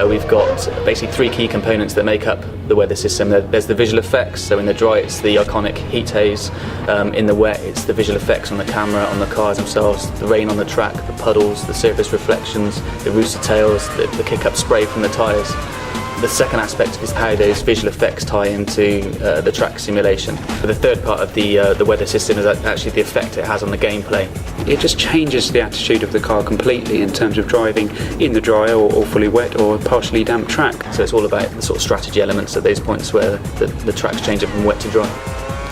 We've got basically three key components that make up the weather system. There's the visual effects, so in the dry it's the iconic heat haze, in the wet it's the visual effects on the camera, on the cars themselves, the rain on the track, the puddles, the surface reflections, the rooster tails, the kick-up spray from the tyres. The second aspect is how those visual effects tie into the track simulation. The third part of the weather system is actually the effect it has on the gameplay. It just changes the attitude of the car completely in terms of driving in the dry or fully wet or partially damp track. So it's all about the sort of strategy elements at those points where the track's changing from wet to dry.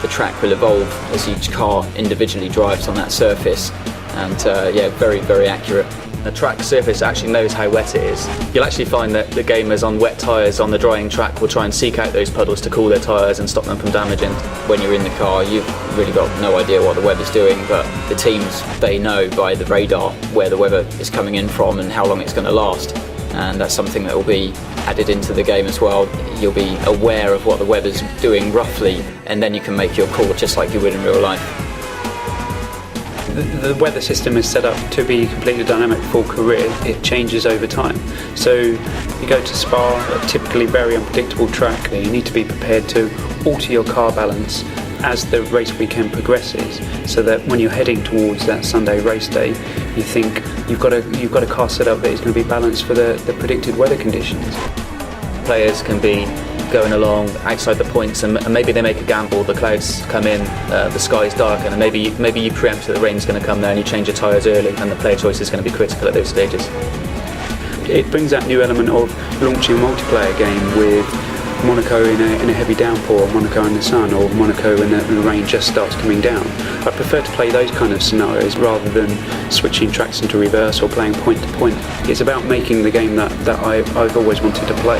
The track will evolve as each car individually drives on that surface, and yeah, very, very accurate. The track surface actually knows how wet it is. You'll actually find that the gamers on wet tyres on the drying track will try and seek out those puddles to cool their tyres and stop them from damaging. When you're in the car, you've really got no idea what the weather's doing, but the teams, they know by the radar where the weather is coming in from and how long it's going to last. And that's something that will be added into the game as well. You'll be aware of what the weather's doing roughly, and then you can make your call just like you would in real life. The weather system is set up to be completely dynamic for career. It changes over time. So you go to Spa, a typically very unpredictable track. You need to be prepared to alter your car balance as the race weekend progresses, so that when you're heading towards that Sunday race day, you think you've got a car set up that is going to be balanced for the predicted weather conditions. Players can be going along outside the points and maybe they make a gamble, the clouds come in, the sky's dark, and maybe you preempt that the rain's going to come there and you change your tyres early, and the player choice is going to be critical at those stages. It brings that new element of launching a multiplayer game with Monaco in a heavy downpour, Monaco in the sun, or Monaco when the rain just starts coming down. I prefer to play those kind of scenarios rather than switching tracks into reverse or playing point to point. It's about making the game that I've always wanted to play.